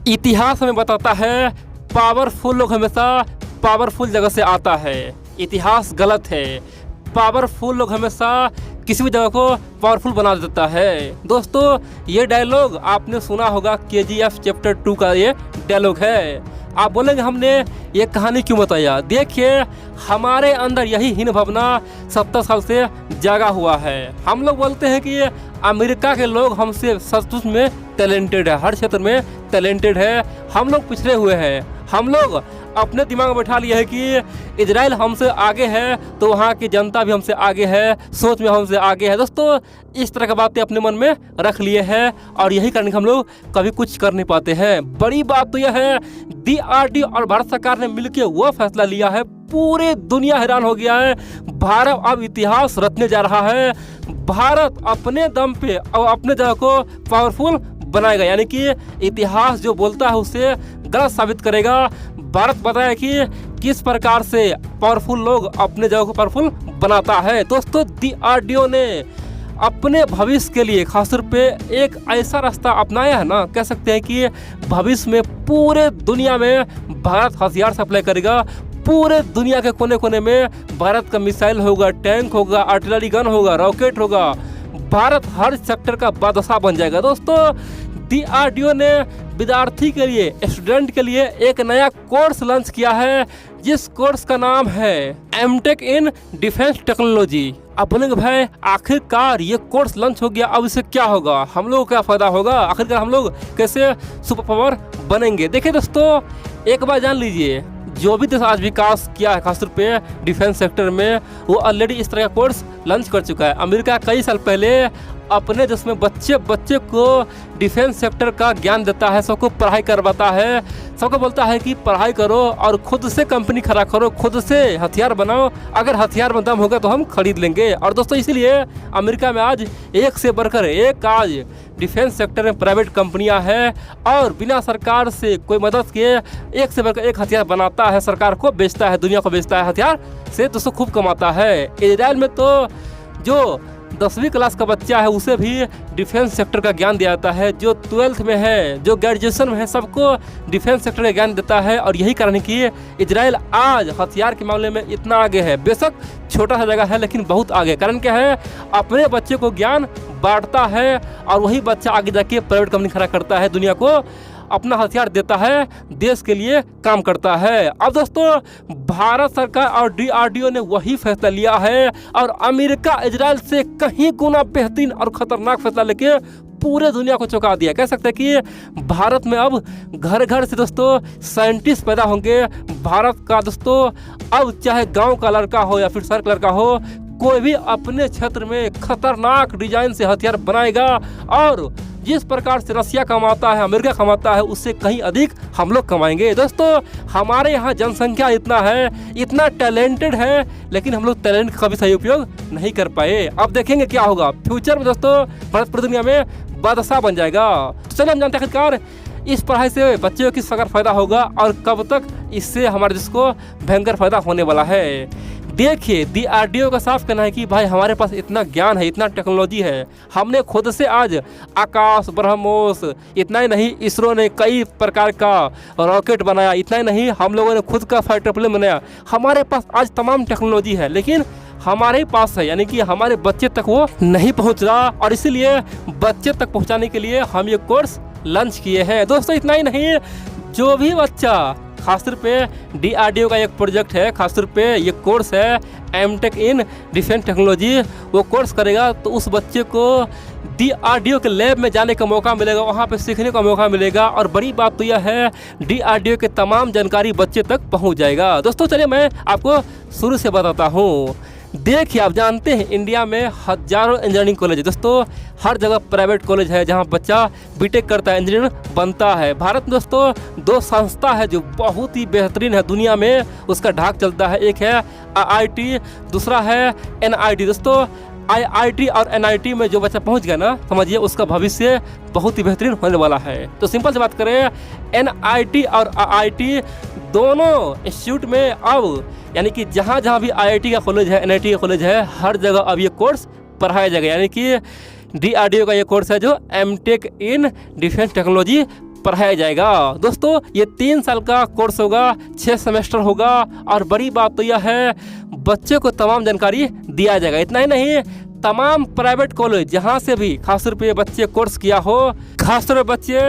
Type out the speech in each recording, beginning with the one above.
इतिहास हमें बताता है पावरफुल लोग हमेशा पावरफुल जगह से आता है। इतिहास गलत है। पावरफुल लोग हमेशा किसी भी जगह को पावरफुल बना देता है। दोस्तों ये डायलॉग आपने सुना होगा KGF चैप्टर 2 का ये डायलॉग है। आप बोलेंगे हमने ये कहानी क्यों बताया? देखिए हमारे अंदर यही हीन भावना 70 साल से जागा हुआ है। हम लोग बोलते हैं कि अमेरिका के लोग हमसे सचमुच में टैलेंटेड है, हर क्षेत्र में टैलेंटेड है। हम लोग पिछड़े हुए हैं। हम लोग अपने दिमाग में बैठा लिया है कि इजराइल हमसे आगे है तो वहाँ की जनता भी हमसे आगे है, सोच में हमसे आगे है। दोस्तों इस तरह की बातें अपने मन में रख लिए हैं और यही कारण हम लोग कभी कुछ कर नहीं पाते हैं। बड़ी बात तो यह है DRDO और भारत सरकार ने मिलकर वो फैसला लिया है, पूरी दुनिया हैरान हो गया है। भारत अब इतिहास रचने जा रहा है। भारत अपने दम पे और अपने जगह को पावरफुल बनाएगा, यानी कि इतिहास जो बोलता है उसे गलत साबित करेगा। भारत बताया कि किस प्रकार से पावरफुल लोग अपने जगह को पावरफुल बनाता है। दोस्तों DRDO ने अपने भविष्य के लिए खासतौर पे एक ऐसा रास्ता अपनाया है ना, कह सकते हैं कि भविष्य में पूरे दुनिया में भारत हथियार सप्लाई करेगा। पूरे दुनिया के कोने कोने में भारत का मिसाइल होगा, टैंक होगा, आर्टिलरी गन होगा, रॉकेट होगा। भारत हर सेक्टर का बादशाह बन जाएगा। दोस्तों DRDO ने विद्यार्थी के लिए, स्टूडेंट के लिए एक नया कोर्स लॉन्च किया है, जिस कोर्स का नाम है MTech इन डिफेंस टेक्नोलॉजी। आप बोलेंगे भाई आखिरकार ये कोर्स लॉन्च हो गया, अब इससे क्या होगा, हम लोगों को क्या फायदा होगा, आखिरकार हम लोग कैसे सुपर पावर बनेंगे? देखिए दोस्तों एक बार जान लीजिए, जो भी देश आज विकास किया है खासतौर पे डिफेंस सेक्टर में, वो ऑलरेडी इस तरह का कोर्स लॉन्च कर चुका है। अमेरिका कई साल पहले अपने देश में बच्चे को डिफेंस सेक्टर का ज्ञान देता है, सबको पढ़ाई करवाता है, सबको बोलता है कि पढ़ाई करो और खुद से कंपनी खड़ा करो, खुद से हथियार बनाओ, अगर हथियार में दम होगा तो हम खरीद लेंगे। और दोस्तों इसीलिए अमेरिका में आज एक से बढ़कर एक आज डिफेंस सेक्टर में प्राइवेट कंपनियां हैं और बिना सरकार से कोई मदद के एक से बढ़कर एक हथियार बनाता है, सरकार को बेचता है, दुनिया को बेचता है, हथियार से दोस्तों खूब कमाता है। इजराइल में तो जो 10वीं क्लास का बच्चा है उसे भी डिफेंस सेक्टर का ज्ञान दिया जाता है, जो 12th में है, जो ग्रेजुएशन में है, सबको डिफेंस सेक्टर का ज्ञान देता है। और यही कारण है कि इजराइल आज हथियार के मामले में इतना आगे है। बेशक छोटा सा जगह है लेकिन बहुत आगे। कारण क्या है? अपने बच्चे को ज्ञान बांटता है और वही बच्चा आगे जाके प्राइवेट कंपनी खड़ा करता है, दुनिया को अपना हथियार देता है, देश के लिए काम करता है। अब दोस्तों भारत सरकार और DRDO ने वही फैसला लिया है और अमेरिका इजराइल से कहीं गुना बेहतरीन और खतरनाक फैसला लेके पूरे दुनिया को चौंका दिया। कह सकते हैं कि भारत में अब घर घर से दोस्तों साइंटिस्ट पैदा होंगे। भारत का दोस्तों अब चाहे गांव का लड़का हो या फिर शहर का लड़का हो, कोई भी अपने क्षेत्र में खतरनाक डिजाइन से हथियार बनाएगा और जिस प्रकार से रसिया कमाता है, अमेरिका कमाता है, उससे कहीं अधिक हम लोग कमाएंगे। दोस्तों हमारे यहाँ जनसंख्या इतना है, इतना टैलेंटेड है, लेकिन हम लोग टैलेंट का भी सही उपयोग नहीं कर पाए। अब देखेंगे क्या होगा फ्यूचर में। दोस्तों भारत पूरी दुनिया में बादशाह बन जाएगा। तो चलिए हम जानते हैं आखिरकार इस पढ़ाई से बच्चों को किस प्रकार फायदा होगा और कब तक इससे हमारे देश को भयंकर फायदा होने वाला है। देखिए DRDO का साफ कहना है कि भाई हमारे पास इतना ज्ञान है, इतना टेक्नोलॉजी है, हमने खुद से आज आकाश, ब्रह्मोस, इतना ही नहीं इसरो ने कई प्रकार का रॉकेट बनाया, इतना ही नहीं हम लोगों ने खुद का फाइटर प्लेन बनाया। हमारे पास आज तमाम टेक्नोलॉजी है, लेकिन हमारे ही पास है, यानी कि हमारे बच्चे तक वो नहीं पहुंच रहा और इसीलिए बच्चे तक पहुंचाने के लिए हम ये कोर्स लॉन्च किए हैं। दोस्तों इतना ही नहीं, जो भी बच्चा खासतौर पे DRDO का एक प्रोजेक्ट है, खासतौर पे ये कोर्स है MTech इन डिफेंस टेक्नोलॉजी, वो कोर्स करेगा तो उस बच्चे को DRDO के लैब में जाने का मौका मिलेगा, वहाँ पे सीखने का मौका मिलेगा। और बड़ी बात तो यह है DRDO के तमाम जानकारी बच्चे तक पहुँच जाएगा। दोस्तों चलिए मैं आपको शुरू से बताता हूँ। देखिए आप जानते हैं इंडिया में हजारों इंजीनियरिंग कॉलेज है। दोस्तों हर जगह प्राइवेट कॉलेज है जहां बच्चा बीटेक करता है, इंजीनियर बनता है। भारत में दोस्तों 2 संस्था है जो बहुत ही बेहतरीन है, दुनिया में उसका ढाक चलता है। एक है IIT, दूसरा है NIT। दोस्तों IIT और NIT में जो बच्चा पहुंच गया ना, समझिए उसका भविष्य बहुत ही बेहतरीन होने वाला है। तो सिंपल से बात करें, NIT और IIT दोनों इंस्टीट्यूट में अब यानी कि जहाँ जहाँ भी IIT का कॉलेज है, NIT का कॉलेज है, हर जगह अब ये कोर्स पढ़ाया जाएगा। यानी कि DRDO का ये कोर्स है जो MTech इन डिफेंस टेक्नोलॉजी पढ़ाया जाएगा। दोस्तों ये 3 साल का कोर्स होगा, 6 सेमेस्टर होगा और बड़ी बात तो यह है बच्चे को तमाम जानकारी दिया जाएगा। इतना ही नहीं, तमाम प्राइवेट कॉलेज जहाँ से भी खासतौर पे बच्चे कोर्स किया हो, खासतौर पे बच्चे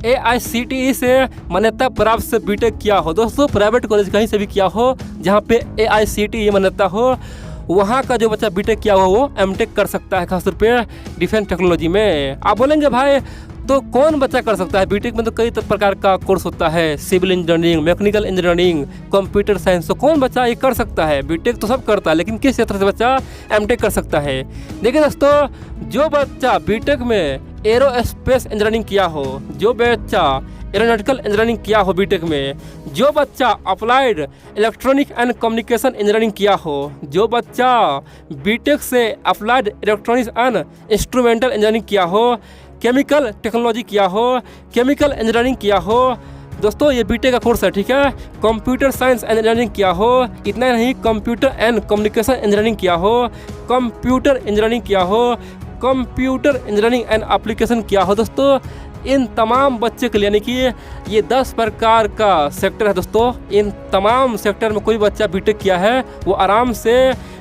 AICTE से मान्यता प्राप्त से बीटेक किया हो, दोस्तों प्राइवेट कॉलेज कहीं से भी किया हो जहाँ पे AICTE मान्यता हो, वहाँ का जो बच्चा बीटेक किया हो वो एमटेक कर सकता है, खासतौर पे डिफेंस टेक्नोलॉजी में। आप बोलेंगे भाई तो कौन बच्चा कर सकता है बीटेक में? तो कई प्रकार का कोर्स होता है, civil engineering, mechanical engineering, computer science. तो कौन बच्चा ये कर सकता है? बीटेक तो सब करता है, लेकिन किस क्षेत्र से बच्चा एमटेक कर सकता है? देखिए दोस्तों, जो बच्चा बीटेक में एरोस्पेस इंजीनियरिंग किया हो, जो बच्चा एरोनॉटिकल इंजीनियरिंग किया हो बीटेक में, जो बच्चा applied electronic and communication engineering किया हो, जो बच्चा बीटेक से applied electronics and instrumental engineering किया हो, केमिकल टेक्नोलॉजी किया हो, केमिकल इंजीनियरिंग किया हो, दोस्तों ये बीटेक का कोर्स है, ठीक है। कंप्यूटर साइंस एंड इंजीनियरिंग किया हो, इतना नहीं कंप्यूटर एंड कम्युनिकेशन इंजीनियरिंग किया हो, कंप्यूटर इंजीनियरिंग किया हो, कंप्यूटर इंजीनियरिंग एंड एप्लीकेशन किया हो, दोस्तों इन तमाम बच्चे के लिए, यानी कि ये 10 प्रकार का सेक्टर है दोस्तों। इन तमाम सेक्टर में कोई बच्चा बीटेक किया है वो आराम से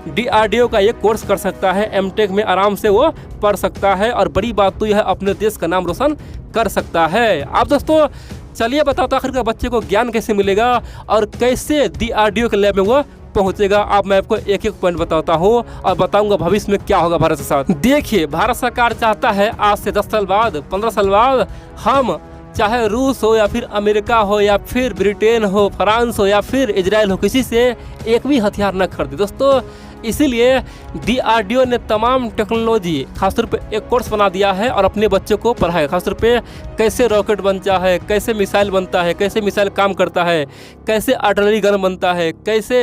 DRDO का ये कोर्स कर सकता है, एमटेक में आराम से वो पढ़ सकता है और बड़ी बात तो यह है अपने देश का नाम रोशन कर सकता है। आप दोस्तों चलिए बताओ तो आखिर बच्चे को ज्ञान कैसे मिलेगा और कैसे DRDO के लैब में वो पहुंचेगा। अब मैं आपको एक एक पॉइंट बताता हूं और बताऊंगा भविष्य में क्या होगा भारत के साथ। देखिए, भारत सरकार चाहता है आज से 10 साल बाद, 15 साल बाद हम चाहे रूस हो या फिर अमेरिका हो या फिर ब्रिटेन हो, फ्रांस हो या फिर इजराइल हो, किसी से एक भी हथियार न खरीदे दोस्तों। इसीलिए DRDO ने तमाम टेक्नोलॉजी खासतौर पे एक कोर्स बना दिया है और अपने बच्चों को पढ़ाएगा, खासतौर पे कैसे रॉकेट बनता है, कैसे मिसाइल बनता है, कैसे मिसाइल काम करता है, कैसे आर्टिलरी गन बनता है, कैसे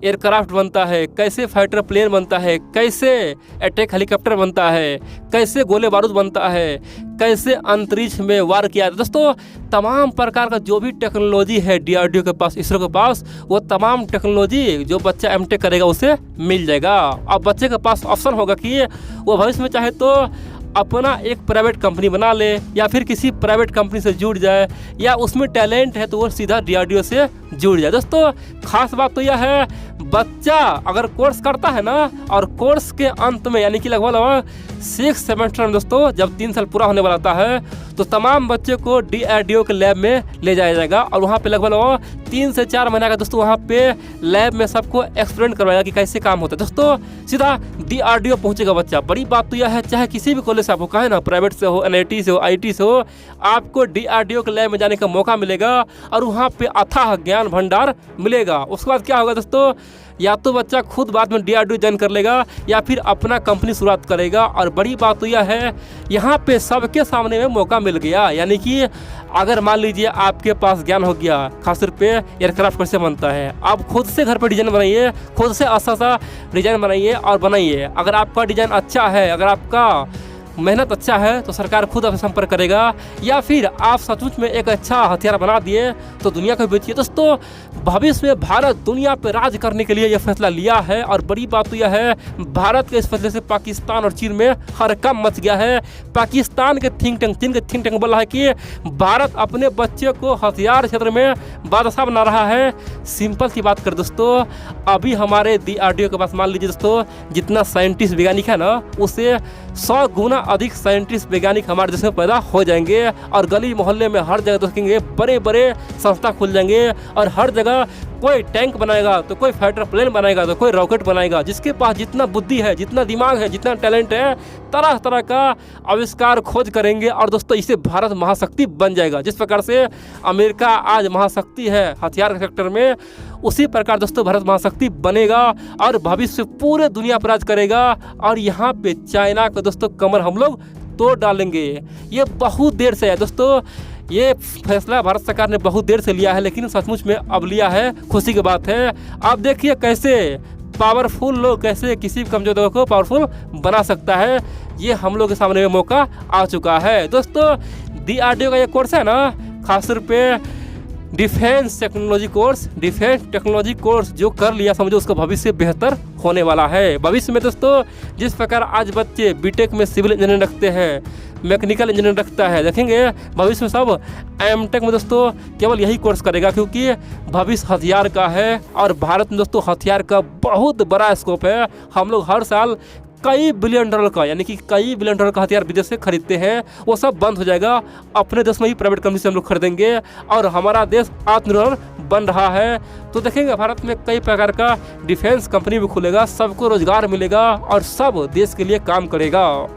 एयरक्राफ्ट बनता है, कैसे फाइटर प्लेन बनता है, कैसे अटैक हेलीकॉप्टर बनता है, कैसे गोले बारूद बनता है, कैसे अंतरिक्ष में वार किया। दोस्तों तमाम प्रकार का जो भी टेक्नोलॉजी है DRDO के पास, इसरो के पास, वो तमाम टेक्नोलॉजी जो बच्चा एमटेक करेगा उसे मिल जाएगा। अब बच्चे के पास ऑप्शन होगा कि वो भविष्य में चाहे तो अपना एक प्राइवेट कंपनी बना ले या फिर किसी प्राइवेट कंपनी से जुड़ जाए, या उसमें टैलेंट है तो वो सीधा DRDO से जुड़ जाए। दोस्तों खास बात तो यह है, बच्चा अगर कोर्स करता है ना और कोर्स के अंत में यानी कि लगभग 6 सेमेस्टर में दोस्तों जब 3 साल पूरा होने वाला है तो तमाम बच्चे को DRDO के लैब में ले जाया जाएगा और वहाँ पे लगभग 3 से 4 महीने का दोस्तों वहाँ पे लैब में सबको एक्सप्लेन करवाएगा कि कैसे काम होता है। दोस्तों सीधा DRDO पहुँचेगा बच्चा। बड़ी बात तो यह है, चाहे किसी भी कॉलेज से आपको कहे ना, प्राइवेट से हो, NIT से हो, IT से हो, आपको DRDO के लैब में जाने का मौका मिलेगा और वहाँ पे अथाह ज्ञान भंडार मिलेगा। उसके बाद क्या होगा दोस्तों, या तो बच्चा खुद बाद में DRDO ज्वाइन कर लेगा या फिर अपना कंपनी शुरुआत करेगा। और बड़ी बात तो यह है, यहाँ पे सबके सामने में मौका मिल गया, यानी कि अगर मान लीजिए आपके पास ज्ञान हो गया खासतौर पे एयरक्राफ्ट कैसे बनता है, आप खुद से घर पर डिजाइन बनाइए, खुद से अच्छा सा डिजाइन बनाइए और बनाइए। अगर आपका डिजाइन अच्छा है, अगर आपका मेहनत अच्छा है तो सरकार खुद आपसे संपर्क करेगा, या फिर आप सचमुच में एक अच्छा हथियार बना दिए तो दुनिया को बेचिए। दोस्तों भविष्य में भारत दुनिया पर राज करने के लिए यह फैसला लिया है और बड़ी बात तो यह है, भारत के इस फैसले से पाकिस्तान और चीन में हड़कंप मच गया है। पाकिस्तान के थिंक टैंक, चीन के थिंक टैंक बोल रहा है कि भारत अपने बच्चे को हथियार क्षेत्र में बादशाह बना रहा है। सिंपल सी बात कर दोस्तों, अभी हमारे DRDO के पास मान लीजिए दोस्तों जितना साइंटिस्ट वैज्ञानिक है ना, उससे 100 गुना अधिक साइंटिस्ट वैज्ञानिक हमारे देश में पैदा हो जाएंगे और गली मोहल्ले में हर जगह देखेंगे बड़े बड़े संस्था खुल जाएंगे और हर जगह कोई टैंक बनाएगा तो कोई फाइटर प्लेन बनाएगा तो कोई रॉकेट बनाएगा। जिसके पास जितना बुद्धि है, जितना दिमाग है, जितना टैलेंट है, तरह तरह का आविष्कार खोज करेंगे और दोस्तों इससे भारत महाशक्ति बन जाएगा। जिस प्रकार से अमेरिका आज महाशक्ति है हथियार के सेक्टर में, उसी प्रकार दोस्तों भारत महाशक्ति बनेगा और भविष्य पूरे दुनिया पर राज करेगा। और यहाँ पे चाइना को दोस्तों कमर हम लोग तोड़ डालेंगे। ये बहुत देर से है दोस्तों, ये फैसला भारत सरकार ने बहुत देर से लिया है, लेकिन सचमुच में अब लिया है, खुशी की बात है। आप देखिए कैसे पावरफुल लोग कैसे किसी भी कमजोर लोगों को पावरफुल बना सकता है, ये हम लोग के सामने में मौका आ चुका है। दोस्तों DRDO का ये कोर्स है ना, खासतौर पे डिफेंस टेक्नोलॉजी कोर्स जो कर लिया समझो उसका भविष्य बेहतर होने वाला है। भविष्य में दोस्तों जिस प्रकार आज बच्चे बीटेक में सिविल इंजीनियरिंग रखते हैं, मैकेनिकल इंजीनियरिंग रखता है। देखेंगे भविष्य में सब एमटेक में दोस्तों केवल यही कोर्स करेगा, क्योंकि भविष्य हथियार का है और भारत में दोस्तों हथियार का बहुत बड़ा स्कोप है। हम लोग हर साल कई बिलियन डॉलर का, यानी कि कई बिलियन डॉलर का हथियार विदेश से खरीदते हैं, वो सब बंद हो जाएगा। अपने देश में ही प्राइवेट कंपनी से हम लोग खरीदेंगे और हमारा देश आत्मनिर्भर बन रहा है। तो देखेंगे भारत में कई प्रकार का डिफेंस कंपनी भी खुलेगा, सबको रोजगार मिलेगा और सब देश के लिए काम करेगा।